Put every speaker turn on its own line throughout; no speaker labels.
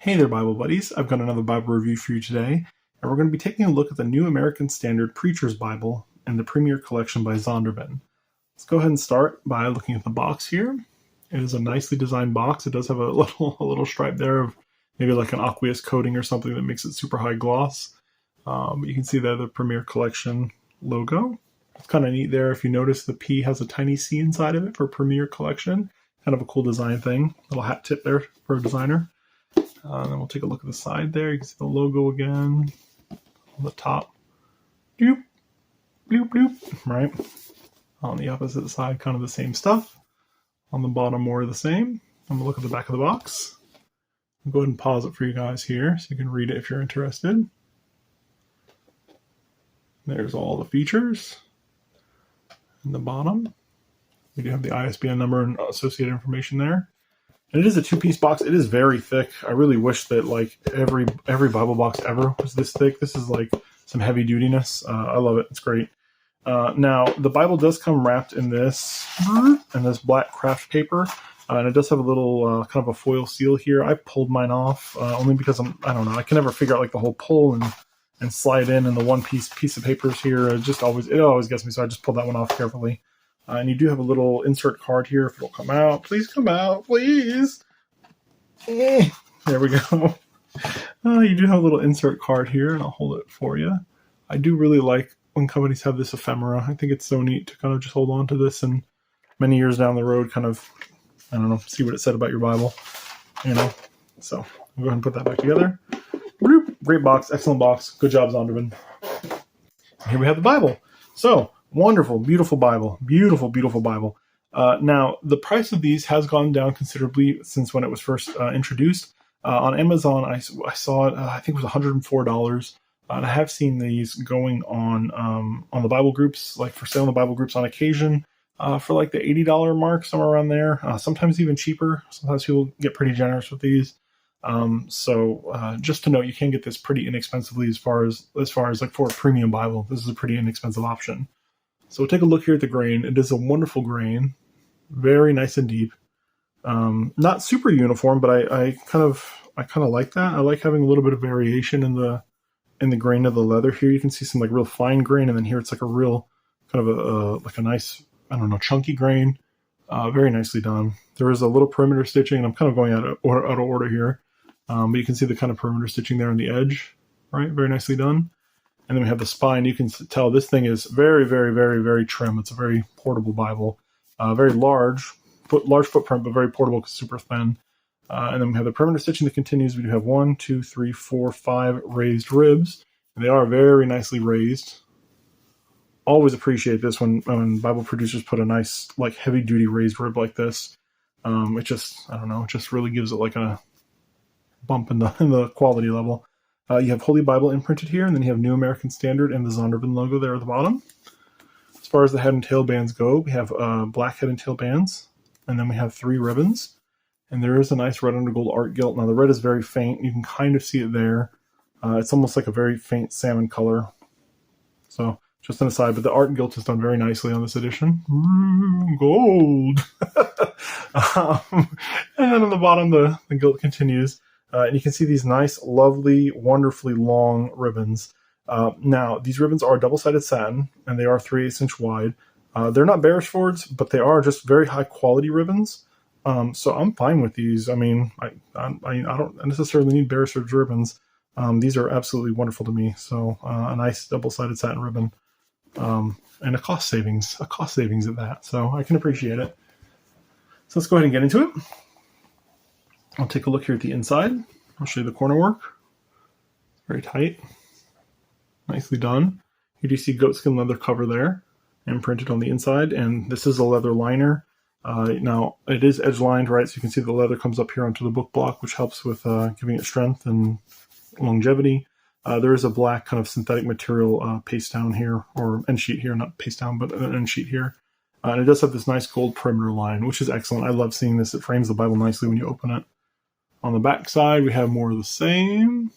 Hey there, Bible buddies. I've got another Bible review for you today, and we're going to be taking a look at the New American Standard Preacher's Bible and the Premier Collection by Zondervan. Let's go ahead and start by looking at the box here. It is a nicely designed box. It does have a little stripe there of maybe like an aqueous coating or something that makes it super high gloss. But you can see there the Premier Collection logo. It's kind of neat there. If you notice, the P has a tiny C inside of it for Premier Collection. Kind of a cool design thing. Little hat tip there for a designer. Then we'll take a look at the side there. You can see the logo again on the top. Bloop, bloop, bloop. Right. On the opposite side, kind of the same stuff. On the bottom, more of the same. I'm going to look at the back of the box. I'll go ahead and pause it for you guys here so you can read it if you're interested. There's all the features. In the bottom, we do have the ISBN number and associated information there. And it is a two-piece box. It is very thick. I really wish that like every Bible box ever was this thick. This is like some heavy dutiness. I love it. It's great. Now the Bible does come wrapped in this black craft paper, and it does have a little kind of a foil seal here. I pulled mine off only because I don't know. I can never figure out like the whole pull and slide in the one piece of papers here. It always gets me. So I just pulled that one off carefully. And you do have a little insert card here if it'll come out. Please come out, please. There we go. You do have a little insert card here, and I'll hold it for you. I do really like when companies have this ephemera. I think it's so neat to kind of just hold on to this and many years down the road kind of, I don't know, see what it said about your Bible, you know. So I'll go ahead and put that back together. Great box, excellent box. Good job, Zondervan. Here we have the Bible. So, wonderful, beautiful Bible. Beautiful, beautiful Bible. Now, the price of these has gone down considerably since when it was first introduced. On Amazon, I saw it, I think it was $104. And I have seen these going on the Bible groups, like for sale in the Bible groups on occasion, for like the $80 mark, somewhere around there. Sometimes even cheaper. Sometimes people get pretty generous with these. So just to note, you can get this pretty inexpensively as far as like for a premium Bible. This is a pretty inexpensive option. So we'll take a look here at the grain. It is a wonderful grain, very nice and deep. Not super uniform, but I kind of like that. I like having a little bit of variation in the grain of the leather here. You can see some like real fine grain, and then here it's like a real kind of like a nice, I don't know, chunky grain. Very nicely done. There is a little perimeter stitching, and I'm kind of going out of order here. But you can see the kind of perimeter stitching there on the edge, right? Very nicely done. And then we have the spine. You can tell this thing is very, very, very, very trim. It's a very portable Bible. Very large footprint, but very portable because super thin. And then we have the perimeter stitching that continues. We do have 1, 2, 3, 4, 5 raised ribs. And they are very nicely raised. Always appreciate this when Bible producers put a nice, like, heavy-duty raised rib like this. It just, I don't know, it just really gives it like a bump in the quality level. You have Holy Bible imprinted here, and then you have New American Standard and the Zondervan logo there at the bottom. As far as the head and tail bands go, we have black head and tail bands, and then we have 3 ribbons. And there is a nice red under gold art gilt. Now, the red is very faint. You can kind of see it there. It's almost like a very faint salmon color. So, just an aside, but the art gilt is done very nicely on this edition. Gold! And then on the bottom, the gilt continues. And you can see these nice, lovely, wonderfully long ribbons. Now, these ribbons are double-sided satin, and they are 3/8 inch wide. They're not Beresfords, but they are just very high-quality ribbons. So I'm fine with these. I mean, I don't necessarily need Beresford's ribbons. These are absolutely wonderful to me. So a nice double-sided satin ribbon, and a cost savings at that. So I can appreciate it. So let's go ahead and get into it. I'll take a look here at the inside. I'll show you the corner work. Very tight. Nicely done. You do see goatskin leather cover there imprinted on the inside, and this is a leather liner. Now, it is edge-lined, right? So you can see the leather comes up here onto the book block, which helps with giving it strength and longevity. There is a black kind of synthetic material paste down here, or end sheet here, not paste down, but an end sheet here. And it does have this nice gold perimeter line, which is excellent. I love seeing this. It frames the Bible nicely when you open it. On the back side, we have more of the same.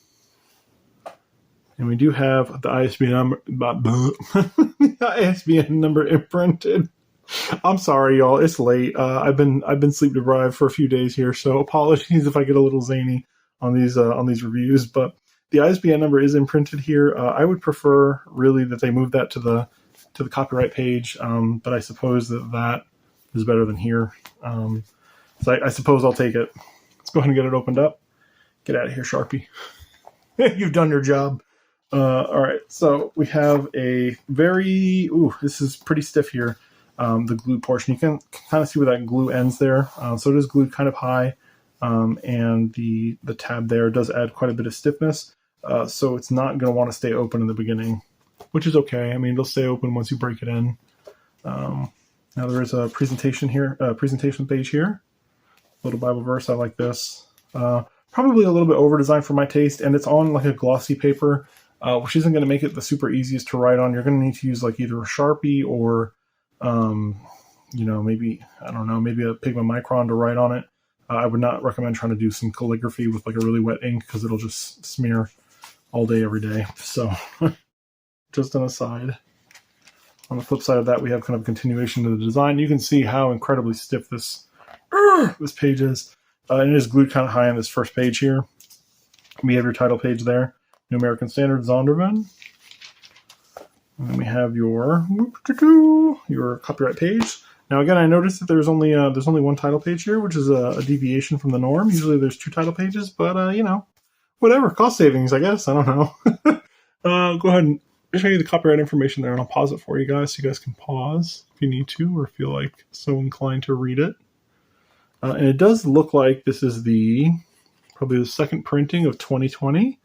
And we do have the ISBN number imprinted. I'm sorry, y'all. It's late. I've been sleep deprived for a few days here, so apologies if I get a little zany on these reviews, but the ISBN number is imprinted here. I would prefer really that they move that to the copyright page, but I suppose that is better than here. So I suppose I'll take it. Let's go ahead and get it opened up. Get out of here, Sharpie. You've done your job. All right, so we have a very, this is pretty stiff here, the glue portion. You can kind of see where that glue ends there. So it is glued kind of high, and the tab there does add quite a bit of stiffness. So it's not going to want to stay open in the beginning, which is okay. I mean, it'll stay open once you break it in. Now there is a presentation here, presentation page here. Little Bible verse. I like this. Probably a little bit over designed for my taste, and it's on like a glossy paper, which isn't going to make it the super easiest to write on. You're going to need to use like either a Sharpie or, maybe, I don't know, maybe a Pigment Micron to write on it. I would not recommend trying to do some calligraphy with like a really wet ink because it'll just smear all day, every day. So just an aside. On the flip side of that, we have kind of a continuation of the design. You can see how incredibly stiff this page is. And it is glued kind of high on this first page here. We have your title page there. New American Standard, Zondervan. And then we have your copyright page. Now again, I noticed that there's only one title page here, which is a deviation from the norm. Usually there's 2 title pages, but whatever, cost savings, I guess. I don't know. Go ahead and show you the copyright information there, and I'll pause it for you guys so you guys can pause if you need to or feel like so inclined to read it. And it does look like this is probably the second printing of 2020.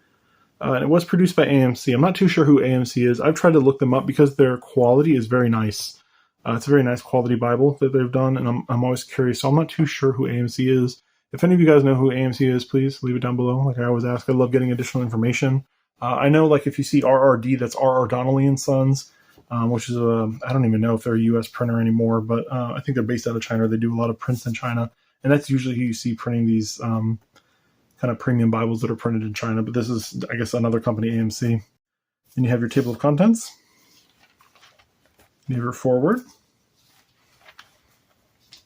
And it was produced by AMC. I'm not too sure who AMC is. I've tried to look them up because their quality is very nice. It's a very nice quality Bible that they've done, and I'm always curious. So I'm not too sure who AMC is. If any of you guys know who AMC is, please leave it down below. Like I always ask, I love getting additional information. I know, like if you see RRD, that's R.R. Donnelley and Sons, which is I don't even know if they're a U.S. printer anymore, but I think they're based out of China. They do a lot of prints in China. And that's usually who you see printing these kind of premium Bibles that are printed in China. But this is, I guess, another company, AMC. And you have your table of contents. You have your foreword.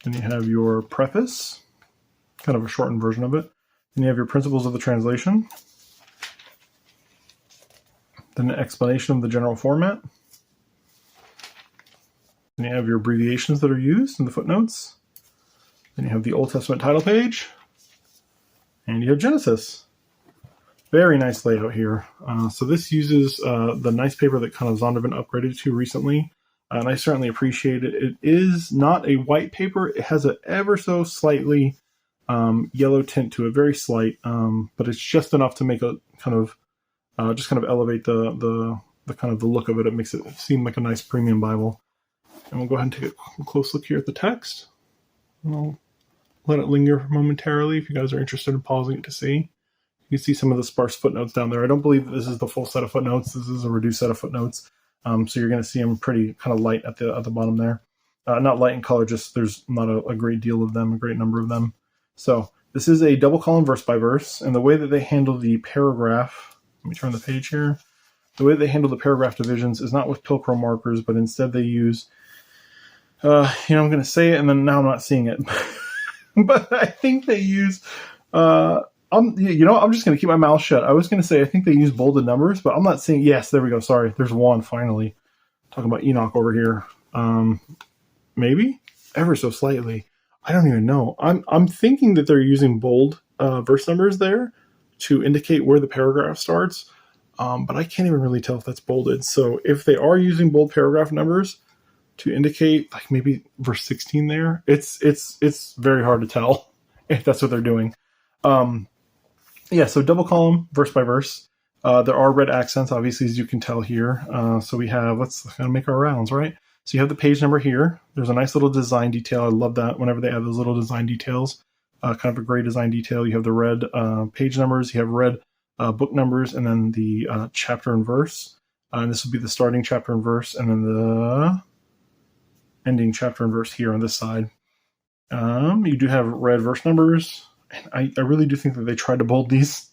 Then you have your preface, kind of a shortened version of it. Then you have your principles of the translation. Then an explanation of the general format. Then you have your abbreviations that are used in the footnotes. Then you have the Old Testament title page, and you have Genesis. Very nice layout here. So this uses the nice paper that kind of Zondervan upgraded to recently, and I certainly appreciate it. It is not a white paper. It has an ever so slightly yellow tint to it, very slight, but it's just enough to make a kind of elevate the kind of the look of it. It makes it seem like a nice premium Bible. And we'll go ahead and take a close look here at the text. And I'll let it linger momentarily if you guys are interested in pausing it to see. You can see some of the sparse footnotes down there. I don't believe that this is the full set of footnotes. This is a reduced set of footnotes. So you're going to see them pretty kind of light at the bottom there. Not light in color, just there's not a great deal of them, a great number of them. So this is a double column verse by verse. And the way that they handle the paragraph, let me turn the page here. The way they handle the paragraph divisions is not with Pilcrow markers, but instead they use I'm going to say it, and then now I'm not seeing it. But I think they use, I'm just going to keep my mouth shut. I was going to say I think they use bolded numbers, but I'm not seeing, yes, there we go, sorry. There's one, finally. Talking about Enoch over here. Maybe? Ever so slightly. I don't even know. I'm thinking that they're using bold verse numbers there to indicate where the paragraph starts, but I can't even really tell if that's bolded. So if they are using bold paragraph numbers to indicate like maybe verse 16 there, it's very hard to tell if that's what they're doing. So double column, verse by verse. There are red accents, obviously, as you can tell here. So we have, let's kind of make our rounds, right? So you have the page number here. There's a nice little design detail. I love that whenever they add those little design details, kind of a gray design detail. You have the red page numbers, you have red book numbers, and then the chapter and verse. And this would be the starting chapter and verse, and then the ending chapter and verse here on this side. You do have red verse numbers. And I really do think that they tried to bold these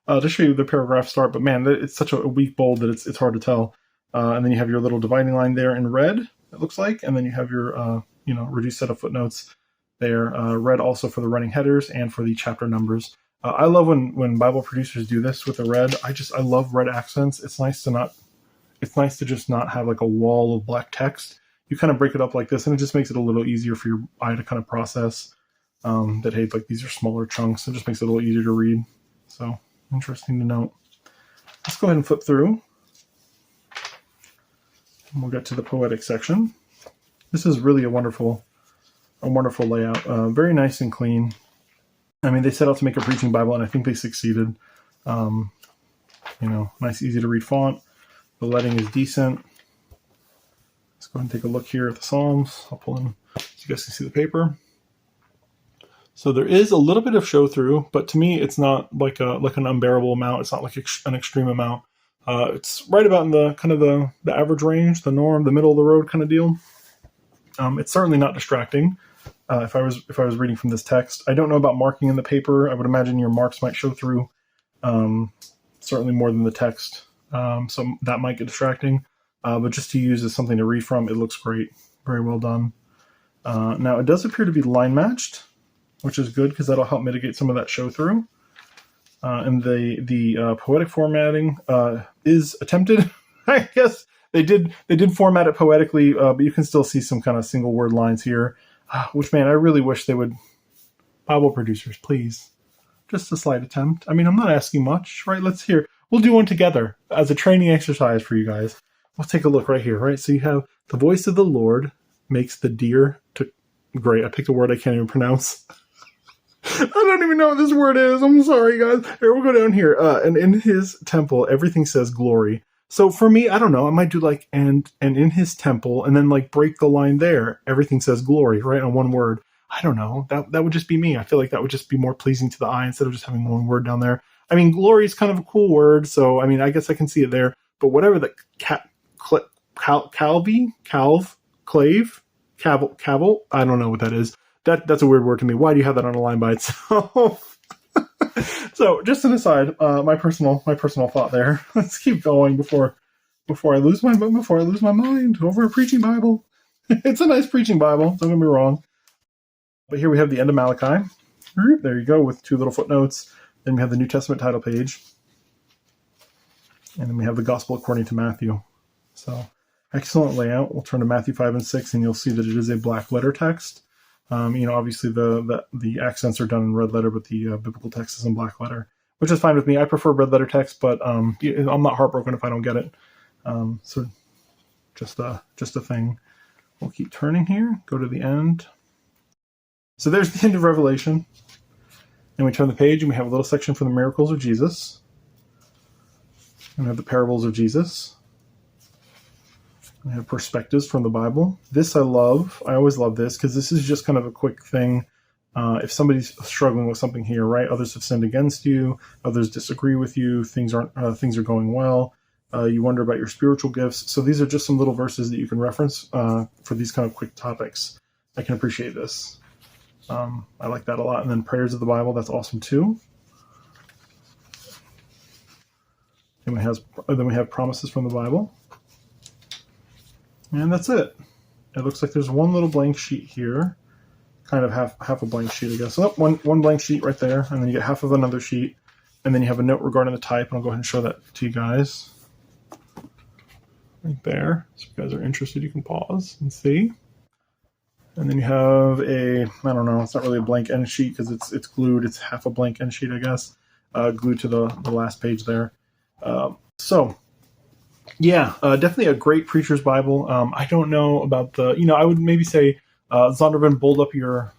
to show you the paragraph start, but man, it's such a weak bold that it's hard to tell. And then you have your little dividing line there in red, it looks like, and then you have your reduced set of footnotes there, red also for the running headers and for the chapter numbers. I love when Bible producers do this with the red. I love red accents. It's nice to just not have like a wall of black text. You kind of break it up like this, and it just makes it a little easier for your eye to kind of process that, hey, like these are smaller chunks. It just makes it a little easier to read. So interesting to note. Let's go ahead and flip through. And we'll get to the poetic section. This is really a wonderful layout. Very nice and clean. I mean, they set out to make a preaching Bible, and I think they succeeded. Nice, easy to read font. The lettering is decent. Let's go ahead and take a look here at the Psalms. I'll pull in so you guys can see the paper. So there is a little bit of show through, but to me, it's not like an unbearable amount. It's not like an extreme amount. It's right about in the kind of the average range, the norm, the middle of the road kind of deal. It's certainly not distracting. If I was reading from this text, I don't know about marking in the paper. I would imagine your marks might show through, certainly more than the text. So that might get distracting. But just to use as something to read from, it looks great. Very well done. Now it does appear to be line matched, which is good because that'll help mitigate some of that show through. And the poetic formatting is attempted. I guess they did format it poetically, but you can still see some kind of single word lines here. Which, man, I really wish they would. Bible producers, please. Just a slight attempt. I mean, I'm not asking much, right? Let's hear. We'll do one together as a training exercise for you guys. We'll take a look right here, right? So you have the voice of the Lord makes the deer to... Great, I picked a word I can't even pronounce. I don't even know what this word is. I'm sorry, guys. Here, we'll go down here. And in his temple, everything says glory. So for me, I don't know. I might do like, and in his temple, and then like break the line there. Everything says glory, right? On one word. I don't know. That would just be me. I feel like that would just be more pleasing to the eye instead of just having one word down there. I mean, glory is kind of a cool word. So, I mean, I guess I can see it there. But whatever the clave, I don't know what that is. That's a weird word to me. Why do you have that on a line by itself? So, just an aside, my personal thought there. Let's keep going before I lose my mind over a preaching Bible. It's a nice preaching Bible. Don't get me wrong. But here we have the end of Malachi. There you go, with 2 little footnotes. Then we have the New Testament title page, and then we have the Gospel according to Matthew. So, excellent layout. We'll turn to Matthew 5 and 6, and you'll see that it is a black letter text. Obviously the accents are done in red letter, but the biblical text is in black letter, which is fine with me. I prefer red letter text, but I'm not heartbroken if I don't get it. So just a thing. We'll keep turning here, go to the end. So there's the end of Revelation. And we turn the page and we have a little section for the miracles of Jesus. And we have the parables of Jesus. We have perspectives from the Bible. This I love. I always love this because this is just kind of a quick thing. If somebody's struggling with something here, right? Others have sinned against you. Others disagree with you. Things are going well. You wonder about your spiritual gifts. So these are just some little verses that you can reference for these kind of quick topics. I can appreciate this. I like that a lot. And then prayers of the Bible. That's awesome too. And then we have promises from the Bible. And that's it. It looks like there's one little blank sheet here. Kind of half a blank sheet, I guess. Oh, one blank sheet right there. And then you get half of another sheet. And then you have a note regarding the type. And I'll go ahead and show that to you guys. Right there. So if you guys are interested, you can pause and see. And then you have I don't know, it's not really a blank end sheet because it's glued. It's half a blank end sheet, I guess. Glued to the last page there. Yeah, definitely a great preacher's Bible. I don't know about I would maybe say Zondervan bold up your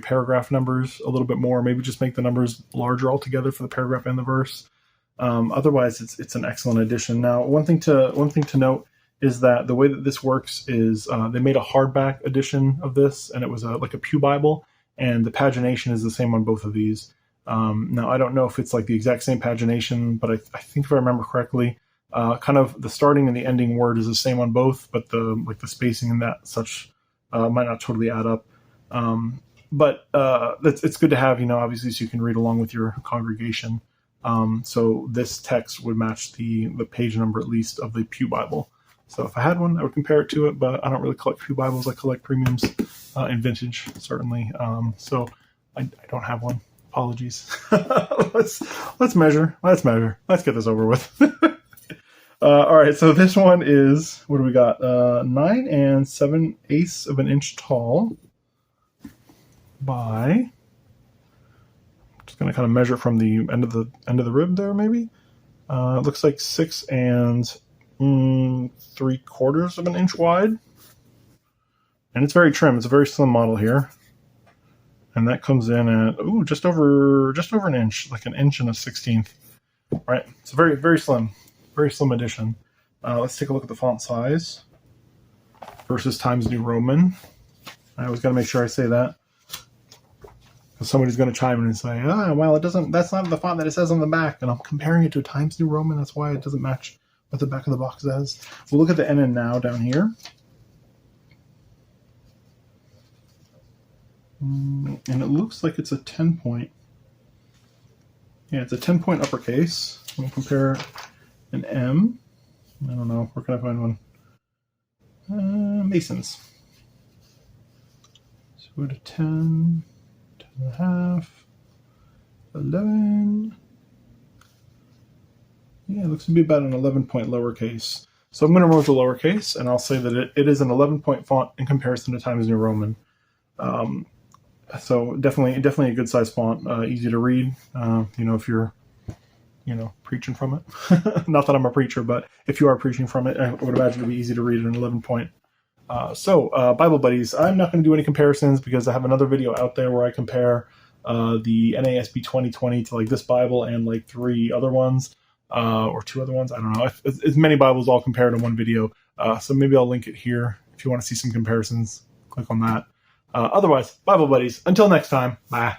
paragraph numbers a little bit more. Maybe just make the numbers larger altogether for the paragraph and the verse. Otherwise, it's an excellent addition. Now, one thing to note is that the way that this works is they made a hardback edition of this, and it was like a Pew Bible, and the pagination is the same on both of these. Now, I don't know if it's like the exact same pagination, but I think if I remember correctly, kind of the starting and the ending word is the same on both, but the spacing and that such might not totally add up. But it's good to have, obviously, so you can read along with your congregation. So this text would match the page number, at least, of the Pew Bible. So if I had one, I would compare it to it, but I don't really collect Pew Bibles. I collect premiums and vintage, certainly. So I don't have one. Apologies. let's measure. Let's measure. Let's get this over with. All right, so this one is, what do we got? 9 7/8 of an inch tall by, I'm just going to kind of measure from the end of the rib there, maybe. It looks like 6 3/4 of an inch wide. And it's very trim. It's a very slim model here. And that comes in at, just over an inch, like an inch and a 1/16. All right, it's a very, very slim edition. Let's take a look at the font size versus Times New Roman. I always got to make sure I say that, because somebody's going to chime in and say, well, that's not the font that it says on the back, and I'm comparing it to a Times New Roman. That's why it doesn't match what the back of the box says. We'll look at the N and Now down here. And it looks like it's a 10-point. Yeah, it's a 10-point uppercase. We'll compare an M. I don't know. Where can I find one? Masons. So go to 10, 10.5, 11. Yeah, it looks to be about an 11-point lowercase. So I'm going to remove the lowercase, and I'll say that it is an 11-point font in comparison to Times New Roman. So definitely a good size font, easy to read. If you're, preaching from it. Not that I'm a preacher, but if you are preaching from it, I would imagine it'd be easy to read at an 11-point. Bible Buddies, I'm not going to do any comparisons because I have another video out there where I compare the NASB 2020 to like this Bible and like 3 other ones, or 2 other ones. I don't know. As many Bibles all compared in one video. So maybe I'll link it here if you want to see some comparisons. Click on that. Otherwise, Bible Buddies, until next time, bye.